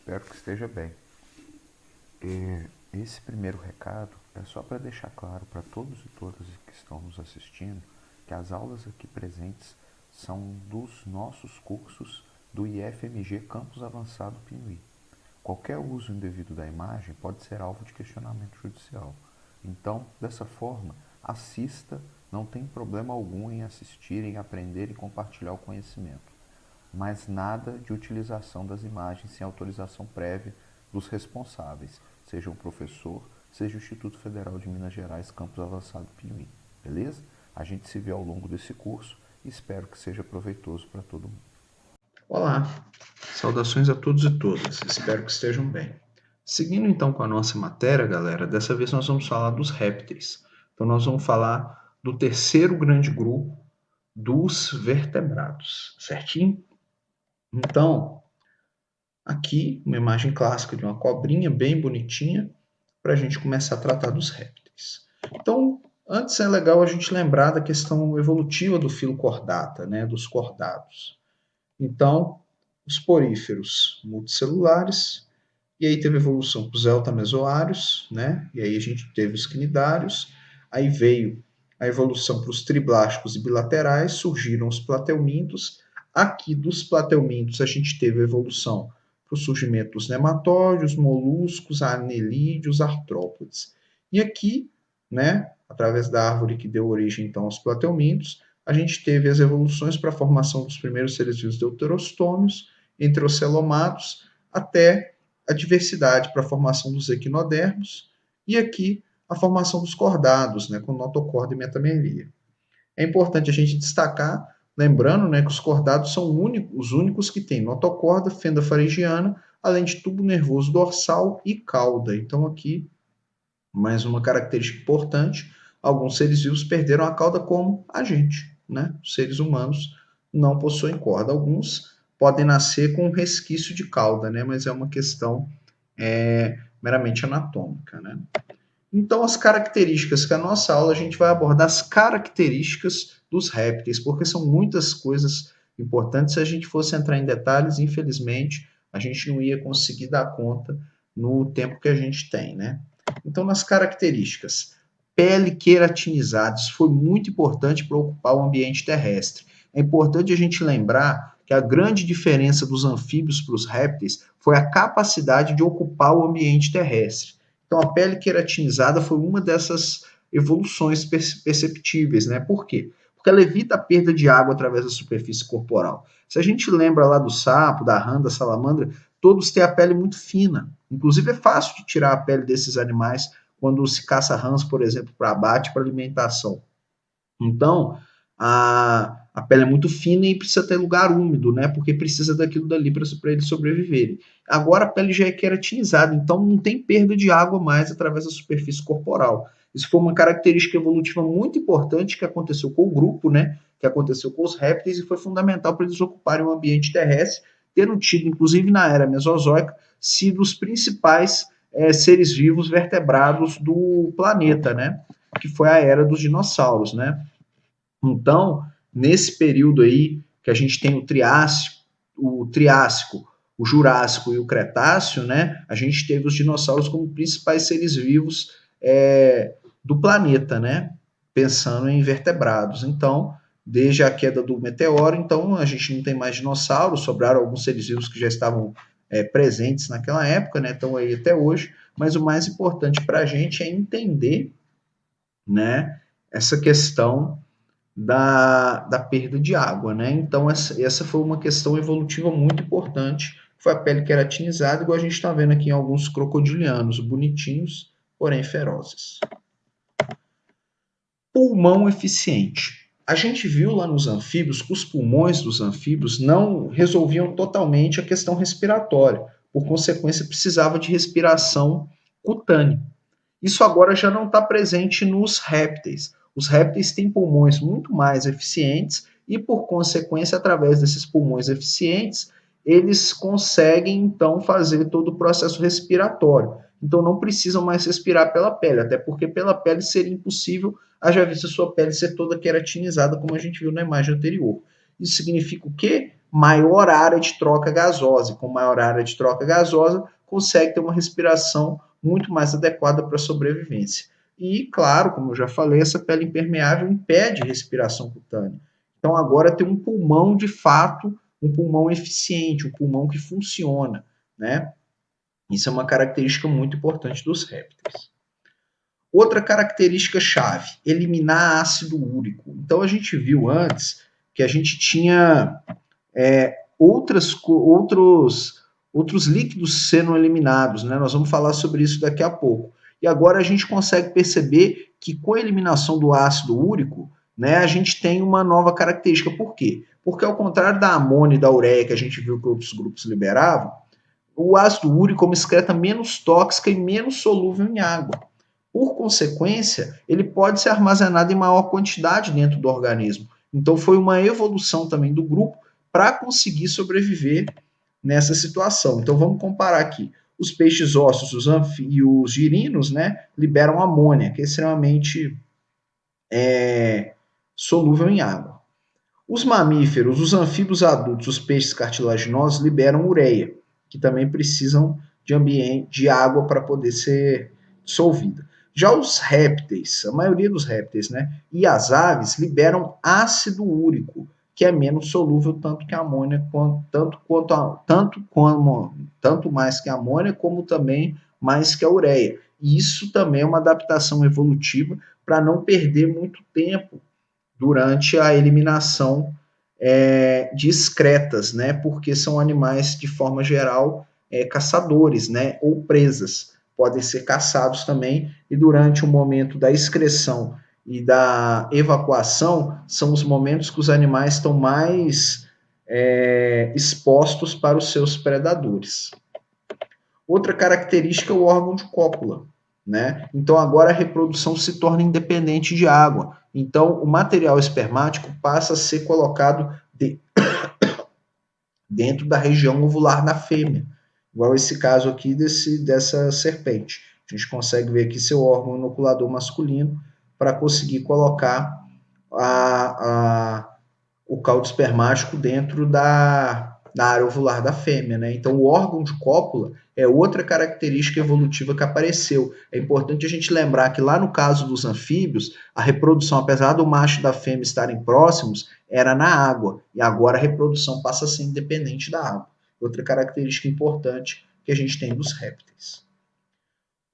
Espero que esteja bem. Esse primeiro recado é só para deixar claro para todos e todas que estão nos assistindo que as aulas aqui presentes são dos nossos cursos do IFMG Campus Avançado Pinuí. Qualquer uso indevido da imagem pode ser alvo de questionamento judicial. Então, dessa forma, assista, não tem problema algum em assistir, em aprender e compartilhar o conhecimento. Mas nada de utilização das imagens sem autorização prévia dos responsáveis, seja o professor, seja o Instituto Federal de Minas Gerais, Campus Avançado Pinuí. Beleza? A gente se vê ao longo desse curso e espero que seja proveitoso para todo mundo. Olá, saudações a todos e todas, espero que estejam bem. Seguindo então com a nossa matéria, galera, dessa vez nós vamos falar dos répteis. Então nós vamos falar do terceiro grande grupo dos vertebrados, certinho? Então, aqui uma imagem clássica de uma cobrinha bem bonitinha para a gente começar a tratar dos répteis. Então, antes é legal a gente lembrar da questão evolutiva do filo cordata, né, dos cordados. Então, os poríferos multicelulares, e aí teve evolução para os eltamesoários, né? E aí a gente teve os quinidários, aí veio a evolução para os triblásticos e bilaterais, surgiram os plateumintos. Aqui dos plateumintos a gente teve a evolução para o surgimento dos nematóides, moluscos, anelídeos, artrópodes. E aqui, né, através da árvore que deu origem então aos plateumintos, a gente teve as evoluções para a formação dos primeiros seres vivos deuterostômios, entre os celomatos, até a diversidade para a formação dos equinodermos, e aqui a formação dos cordados, né, com notocorda e metamelia. É importante a gente destacar, lembrando, né, que os cordados são os únicos que têm notocorda, fenda faringiana, além de tubo nervoso dorsal e cauda. Então aqui, mais uma característica importante, alguns seres vivos perderam a cauda como a gente, né? Os seres humanos não possuem corda. Alguns podem nascer com um resquício de cauda, né? Mas é uma questão meramente anatômica, né? Então, as características que a nossa aula a gente vai abordar as características dos répteis, porque são muitas coisas importantes. Se a gente fosse entrar em detalhes, infelizmente, a gente não ia conseguir dar conta no tempo que a gente tem, né? Então, nas características, pele queratinizada, isso foi muito importante para ocupar o ambiente terrestre. É importante a gente lembrar que a grande diferença dos anfíbios para os répteis foi a capacidade de ocupar o ambiente terrestre. Então, a pele queratinizada foi uma dessas evoluções perceptíveis, né? Por quê? Porque ela evita a perda de água através da superfície corporal. Se a gente lembra lá do sapo, da rã, da salamandra, todos têm a pele muito fina. Inclusive, é fácil de tirar a pele desses animais quando se caça rãs, por exemplo, para abate, para alimentação. Então, a pele é muito fina e precisa ter lugar úmido, né? Porque precisa daquilo dali para eles sobreviverem. Agora a pele já é queratinizada, então não tem perda de água mais através da superfície corporal. Isso foi uma característica evolutiva muito importante que aconteceu com o grupo, né? Que aconteceu com os répteis e foi fundamental para eles ocuparem o ambiente terrestre, tendo tido, inclusive na era mesozoica, sido os principais seres vivos vertebrados do planeta, né? Que foi a era dos dinossauros, né? Então, nesse período aí que a gente tem Triássico, o Jurássico e o Cretáceo, né, a gente teve os dinossauros como principais seres vivos do planeta, né, pensando em vertebrados. Então, desde a queda do meteoro, então a gente não tem mais dinossauros, sobraram alguns seres vivos que já estavam presentes naquela época, né, estão aí até hoje, mas o mais importante para a gente é entender, né, essa questão da perda de água, né? Então, essa foi uma questão evolutiva muito importante, foi a pele queratinizada, igual a gente está vendo aqui em alguns crocodilianos, bonitinhos, porém ferozes. Pulmão eficiente. A gente viu lá nos anfíbios que os pulmões dos anfíbios não resolviam totalmente a questão respiratória, por consequência, precisava de respiração cutânea. Isso agora já não está presente nos répteis. Os répteis têm pulmões muito mais eficientes e, por consequência, através desses pulmões eficientes, eles conseguem, então, fazer todo o processo respiratório. Então, não precisam mais respirar pela pele, até porque pela pele seria impossível, haja visto a sua pele ser toda queratinizada, como a gente viu na imagem anterior. Isso significa o quê? maior área de troca gasosa. E com maior área de troca gasosa, consegue ter uma respiração muito mais adequada para a sobrevivência. E, claro, como eu já falei, essa pele impermeável impede respiração cutânea. Então, agora tem um pulmão de fato, um pulmão eficiente, um pulmão que funciona, né? Isso é uma característica muito importante dos répteis. Outra característica chave, eliminar ácido úrico. Então, a gente viu antes que a gente tinha outros líquidos sendo eliminados, né? Nós vamos falar sobre isso daqui a pouco. E agora a gente consegue perceber que com a eliminação do ácido úrico, né, a gente tem uma nova característica. Por quê? Porque ao contrário da amônia e da ureia que a gente viu que outros grupos liberavam, o ácido úrico é uma excreta menos tóxica e menos solúvel em água. Por consequência, ele pode ser armazenado em maior quantidade dentro do organismo. Então foi uma evolução também do grupo para conseguir sobreviver nessa situação. Então vamos comparar aqui. Os peixes ossos e os girinos, né, liberam amônia, que é extremamente solúvel em água. Os mamíferos, os anfíbios adultos, os peixes cartilaginosos liberam ureia, que também precisam de água para poder ser dissolvida. Já os répteis, a maioria dos répteis, né, e as aves liberam ácido úrico, que é menos solúvel tanto que a amônia, tanto mais que a amônia, como também mais que a ureia. E isso também é uma adaptação evolutiva para não perder muito tempo durante a eliminação de excretas, né? Porque são animais, de forma geral, caçadores, né? Ou presas. Podem ser caçados também, e durante o momento da excreção e da evacuação, são os momentos que os animais estão mais expostos para os seus predadores. Outra característica é o órgão de cópula, né? Então agora a reprodução se torna independente de água. Então o material espermático passa a ser colocado dentro da região ovular da fêmea, igual esse caso aqui dessa serpente. A gente consegue ver aqui seu órgão inoculador masculino para conseguir colocar o caldo espermático dentro da área ovular da fêmea, né? Então, o órgão de cópula é outra característica evolutiva que apareceu. É importante a gente lembrar que lá no caso dos anfíbios, a reprodução, apesar do macho e da fêmea estarem próximos, era na água, e agora a reprodução passa a ser independente da água. Outra característica importante que a gente tem dos répteis.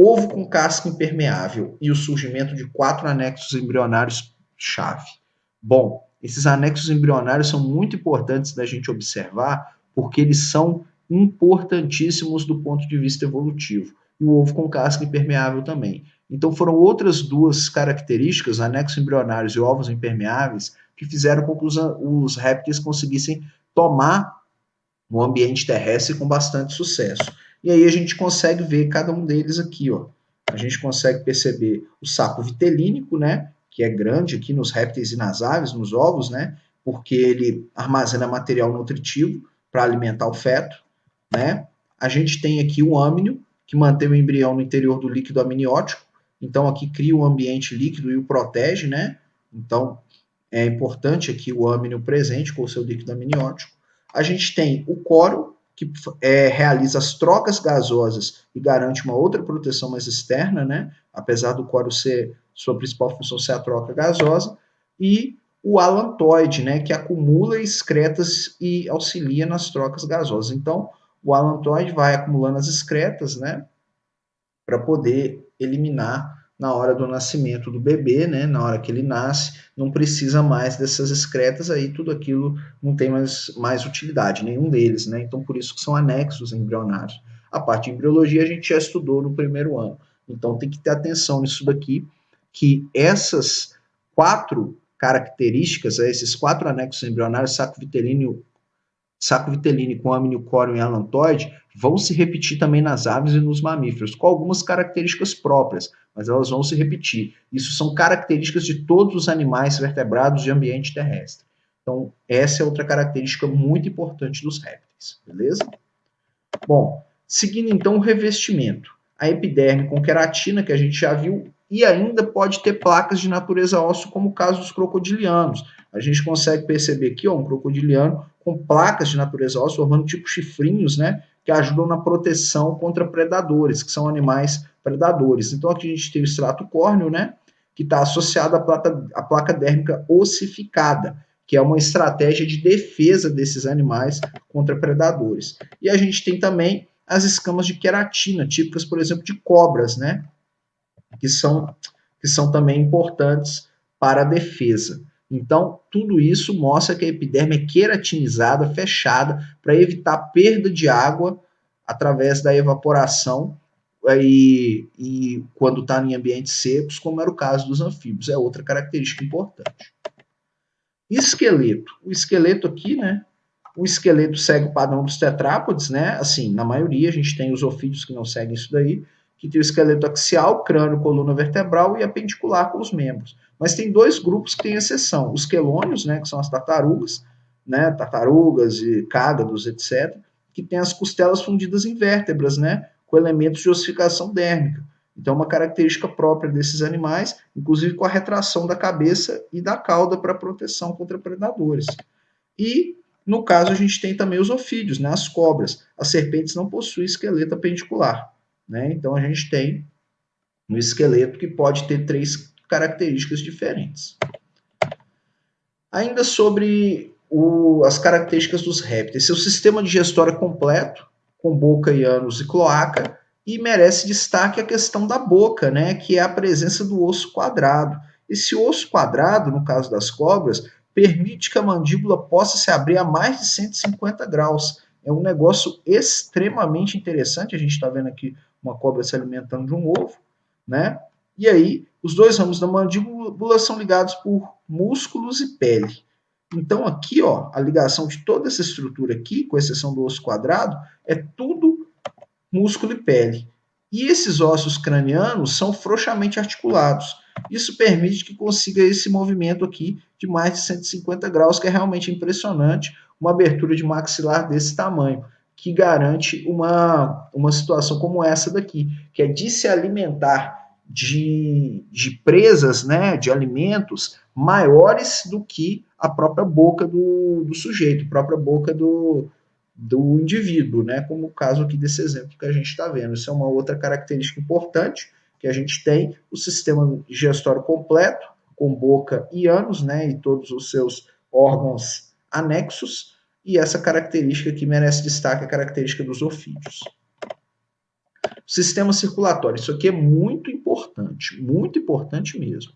Ovo com casca impermeável e o surgimento de 4 anexos embrionários-chave. Bom, esses anexos embrionários são muito importantes da gente observar, porque eles são importantíssimos do ponto de vista evolutivo. E o ovo com casca impermeável também. Então foram outras duas características, anexos embrionários e ovos impermeáveis, que fizeram com que os répteis conseguissem tomar o ambiente terrestre com bastante sucesso. E aí a gente consegue ver cada um deles aqui, ó. A gente consegue perceber o saco vitelínico, né, que é grande aqui nos répteis e nas aves, nos ovos, né, porque ele armazena material nutritivo para alimentar o feto, né. A gente tem aqui o âmnio, que mantém o embrião no interior do líquido amniótico, então aqui cria um ambiente líquido e o protege, né. Então é importante aqui o âmnio presente com o seu líquido amniótico. A gente tem o coro, que realiza as trocas gasosas e garante uma outra proteção mais externa, né? Apesar do coro ser sua principal função ser a troca gasosa, e o alantoide, né? Que acumula excretas e auxilia nas trocas gasosas. Então, o alantoide vai acumulando as excretas, né? Para poder eliminar na hora do nascimento do bebê, né? Na hora que ele nasce, não precisa mais dessas excretas, aí tudo aquilo não tem mais utilidade, nenhum deles, né? Então, por isso que são anexos embrionários. A parte de embriologia a gente já estudou no primeiro ano. Então, tem que ter atenção nisso daqui, que essas 4 características, esses 4 anexos embrionários, saco vitelínico com âmnio, córeo e alantoide, vão se repetir também nas aves e nos mamíferos, com algumas características próprias, mas elas vão se repetir. Isso são características de todos os animais vertebrados de ambiente terrestre. Então, essa é outra característica muito importante dos répteis, beleza? Bom, seguindo então o revestimento. A epiderme com queratina, que a gente já viu, e ainda pode ter placas de natureza óssea, como o caso dos crocodilianos. A gente consegue perceber aqui, ó, um crocodiliano com placas de natureza óssea, formando tipo chifrinhos, né, que ajudam na proteção contra predadores, que são animais predadores. Então aqui a gente tem o extrato córneo, né, que está associado à placa dérmica ossificada, que é uma estratégia de defesa desses animais contra predadores. E a gente tem também as escamas de queratina, típicas, por exemplo, de cobras, né, que são também importantes para a defesa. Então, tudo isso mostra que a epiderme é queratinizada, fechada, para evitar perda de água através da evaporação e quando está em ambientes secos, como era o caso dos anfíbios. É outra característica importante. Esqueleto. O esqueleto aqui, né? O esqueleto segue o padrão dos tetrápodes, né? Assim, na maioria, a gente tem os ofídeos que não seguem isso daí, que tem o esqueleto axial, crânio, coluna vertebral e apendicular com os membros. Mas tem dois grupos que têm exceção. Os quelônios, né? Que são as tartarugas, né? Tartarugas e cágados, etc., que têm as costelas fundidas em vértebras, né? Com elementos de ossificação dérmica. Então, uma característica própria desses animais, inclusive com a retração da cabeça e da cauda para proteção contra predadores. E, no caso, a gente tem também os ofídeos, né, as cobras. As serpentes não possuem esqueleto apendicular. Né? Então, a gente tem um esqueleto que pode ter 3 características diferentes. Ainda sobre as características dos répteis. Seu sistema digestório é completo, com boca e ânus e cloaca, e merece destaque a questão da boca, né, que é a presença do osso quadrado. Esse osso quadrado, no caso das cobras, permite que a mandíbula possa se abrir a mais de 150 graus. É um negócio extremamente interessante. A gente está vendo aqui uma cobra se alimentando de um ovo, né? E aí, os dois ramos da mandíbula são ligados por músculos e pele. Então, aqui, ó, a ligação de toda essa estrutura aqui, com exceção do osso quadrado, é tudo músculo e pele. E esses ossos cranianos são frouxamente articulados. Isso permite que consiga esse movimento aqui de mais de 150 graus, que é realmente impressionante, uma abertura de maxilar desse tamanho, que garante uma situação como essa daqui, que é de se alimentar de presas, né, de alimentos maiores do que a própria boca do sujeito, a própria boca do indivíduo, né? Como o caso aqui desse exemplo que a gente está vendo. Isso é uma outra característica importante que a gente tem, o sistema digestório completo, com boca e ânus, né? E todos os seus órgãos anexos, e essa característica que merece destaque, a característica dos ofídeos. Sistema circulatório, isso aqui é muito importante mesmo.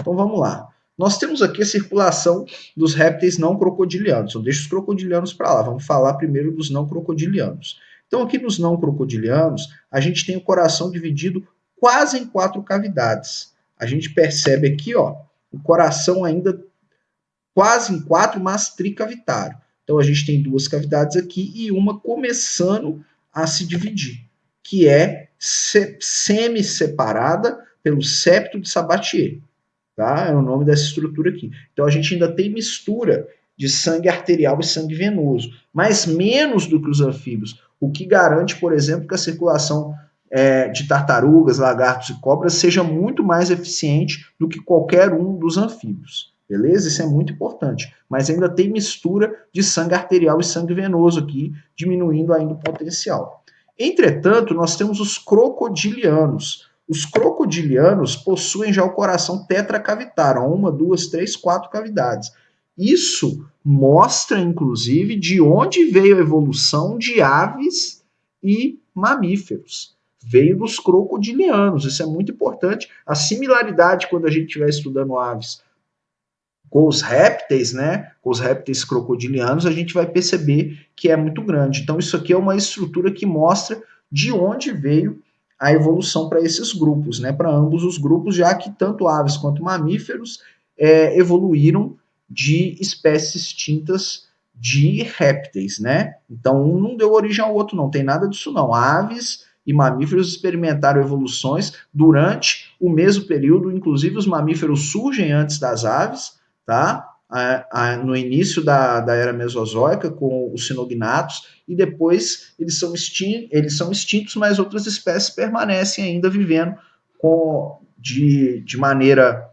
Então vamos lá. Nós temos aqui a circulação dos répteis não crocodilianos. Eu deixo os crocodilianos para lá. Vamos falar primeiro dos não crocodilianos. Então, aqui nos não crocodilianos, a gente tem o coração dividido quase em 4 cavidades. A gente percebe aqui, ó, o coração ainda quase em 4, mas tricavitário. Então, a gente tem 2 cavidades aqui e uma começando a se dividir, que é semi-separada pelo septo de Sabatier. Tá? É o nome dessa estrutura aqui. Então a gente ainda tem mistura de sangue arterial e sangue venoso, mas menos do que os anfíbios, o que garante, por exemplo, que a circulação de tartarugas, lagartos e cobras seja muito mais eficiente do que qualquer um dos anfíbios. Beleza? Isso é muito importante. Mas ainda tem mistura de sangue arterial e sangue venoso aqui, diminuindo ainda o potencial. Entretanto, nós temos os crocodilianos. Os crocodilianos possuem já o coração tetracavitário, 1, 2, 3, 4 cavidades. Isso mostra, inclusive, de onde veio a evolução de aves e mamíferos. Veio dos crocodilianos, isso é muito importante. A similaridade, quando a gente estiver estudando aves com os répteis, né, com os répteis crocodilianos, a gente vai perceber que é muito grande. Então, isso aqui é uma estrutura que mostra de onde veio a evolução para esses grupos, né, para ambos os grupos, já que tanto aves quanto mamíferos evoluíram de espécies extintas de répteis, né? Então, um não deu origem ao outro, não tem nada disso não. Aves e mamíferos experimentaram evoluções durante o mesmo período, inclusive os mamíferos surgem antes das aves, tá? No início da era Mesozoica, com os sinognatos, e depois eles são extintos, mas outras espécies permanecem ainda vivendo de maneira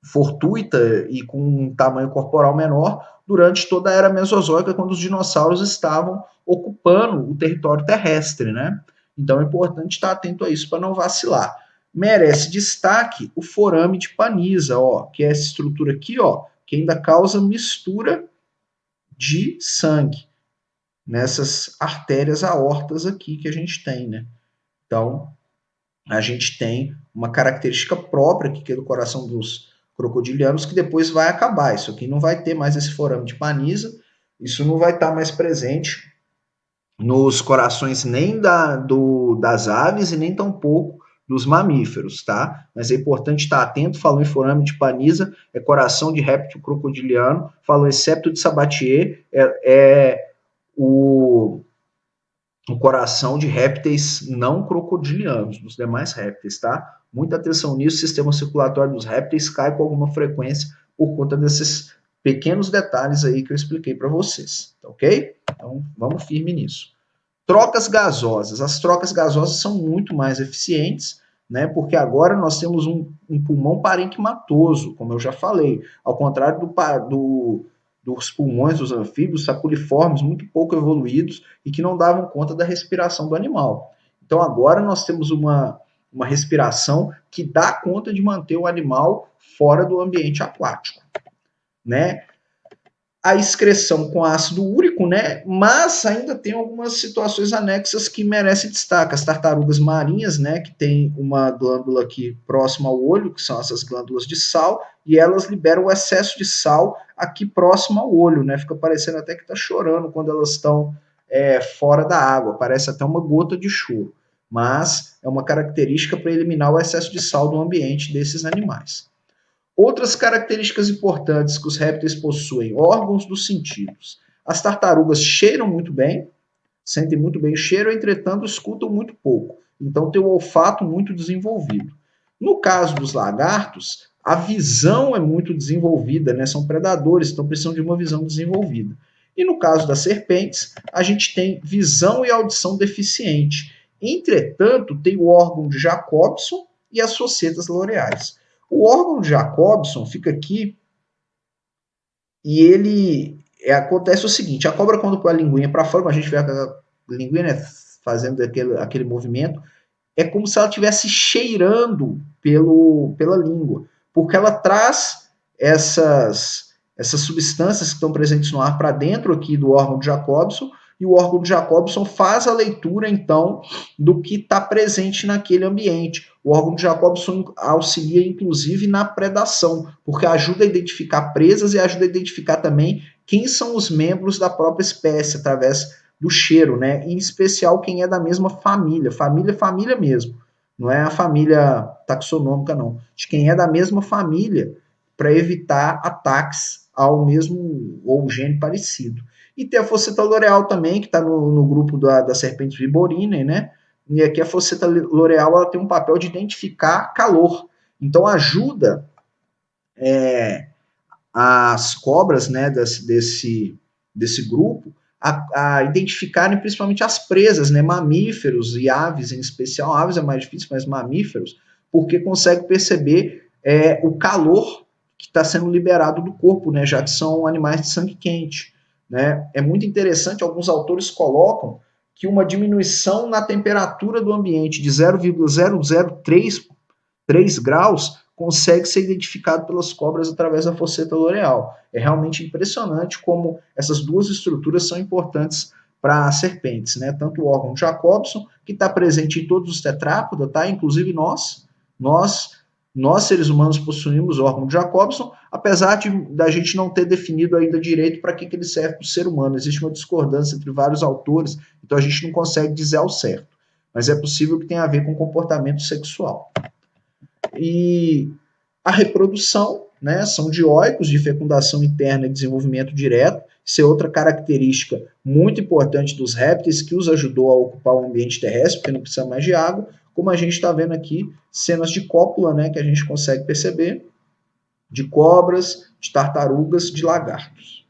fortuita e com um tamanho corporal menor durante toda a era Mesozoica, quando os dinossauros estavam ocupando o território terrestre, né? Então é importante estar atento a isso para não vacilar. Merece destaque o forame de Panisa, ó, que é essa estrutura aqui, ó, que ainda causa mistura de sangue nessas artérias aortas aqui que a gente tem, né? Então, a gente tem uma característica própria aqui, que é do coração dos crocodilianos, que depois vai acabar. Isso aqui não vai ter mais esse forame de Panisa, isso não vai estar mais presente nos corações nem das aves e nem tampouco dos mamíferos, tá? Mas é importante estar atento, falou em forame de Panisa, é coração de réptil crocodiliano, falou em septo de Sabatier, é o coração de répteis não crocodilianos, dos demais répteis, tá? Muita atenção nisso, o sistema circulatório dos répteis cai com alguma frequência por conta desses pequenos detalhes aí que eu expliquei para vocês, tá ok? Então, vamos firme nisso. Trocas gasosas. As trocas gasosas são muito mais eficientes, né? Porque agora nós temos um pulmão parenquimatoso, como eu já falei, ao contrário dos pulmões dos anfíbios saculiformes, muito pouco evoluídos e que não davam conta da respiração do animal. Então agora nós temos uma respiração que dá conta de manter o animal fora do ambiente aquático, né? A excreção com ácido úrico, né? Mas ainda tem algumas situações anexas que merecem destaque. As tartarugas marinhas, né? Que tem uma glândula aqui próxima ao olho, que são essas glândulas de sal, e elas liberam o excesso de sal aqui próximo ao olho, né? Fica parecendo até que está chorando quando elas estão fora da água, parece até uma gota de choro. Mas é uma característica para eliminar o excesso de sal do ambiente desses animais. Outras características importantes que os répteis possuem: órgãos dos sentidos. As tartarugas cheiram muito bem, sentem muito bem o cheiro, entretanto, escutam muito pouco. Então, tem o olfato muito desenvolvido. No caso dos lagartos, a visão é muito desenvolvida, né? São predadores, então precisam de uma visão desenvolvida. E no caso das serpentes, a gente tem visão e audição deficiente. Entretanto, tem o órgão de Jacobson e as facetas loreais. O órgão de Jacobson fica aqui e ele acontece o seguinte: a cobra, quando põe a linguinha para fora, quando a gente vê a linguinha, né, fazendo aquele movimento, é como se ela estivesse cheirando pela língua, porque ela traz essas substâncias que estão presentes no ar para dentro aqui do órgão de Jacobson, e o órgão de Jacobson faz a leitura, então, do que está presente naquele ambiente. O órgão de Jacobson auxilia, inclusive, na predação, porque ajuda a identificar presas e ajuda a identificar também quem são os membros da própria espécie, através do cheiro, né? Em especial quem é da mesma família. Família mesmo. Não é a família taxonômica, não. De quem é da mesma família, para evitar ataques ao mesmo ou gene parecido. E tem a fosseta loreal também, que está no grupo da serpente viborina, né? E aqui a fosseta loreal ela tem um papel de identificar calor. Então ajuda as cobras, né, desse grupo a identificarem principalmente as presas, né, mamíferos e aves em especial. Aves é mais difícil, mas mamíferos, porque consegue perceber o calor que está sendo liberado do corpo, né, já que são animais de sangue quente. Né? É muito interessante, alguns autores colocam que uma diminuição na temperatura do ambiente de 0,003 graus consegue ser identificado pelas cobras através da fosseta loreal. É realmente impressionante como essas duas estruturas são importantes para as serpentes, né? Tanto o órgão de Jacobson, que está presente em todos os tetrápodas, tá? Inclusive nós seres humanos possuímos o órgão de Jacobson, apesar da gente não ter definido ainda direito para que ele serve para o ser humano. Existe uma discordância entre vários autores, então a gente não consegue dizer ao certo. Mas é possível que tenha a ver com comportamento sexual. E a reprodução, né, são dioicos de fecundação interna e desenvolvimento direto. Isso é outra característica muito importante dos répteis que os ajudou a ocupar o ambiente terrestre, porque não precisa mais de água, como a gente está vendo aqui, cenas de cópula, né, que a gente consegue perceber, de cobras, de tartarugas, de lagartos.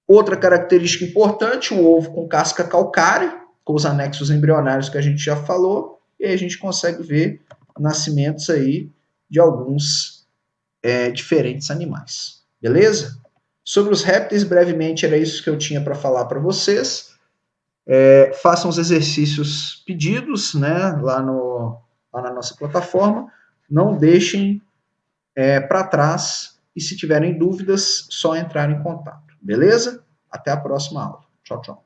Outra característica importante, o ovo com casca calcária, com os anexos embrionários que a gente já falou, e aí a gente consegue ver nascimentos aí de alguns diferentes animais. Beleza? Sobre os répteis, brevemente, era isso que eu tinha para falar para vocês. Façam os exercícios pedidos, né, lá na nossa plataforma. Não deixem para trás. E se tiverem dúvidas, só entrar em contato. Beleza? Até a próxima aula. Tchau, tchau.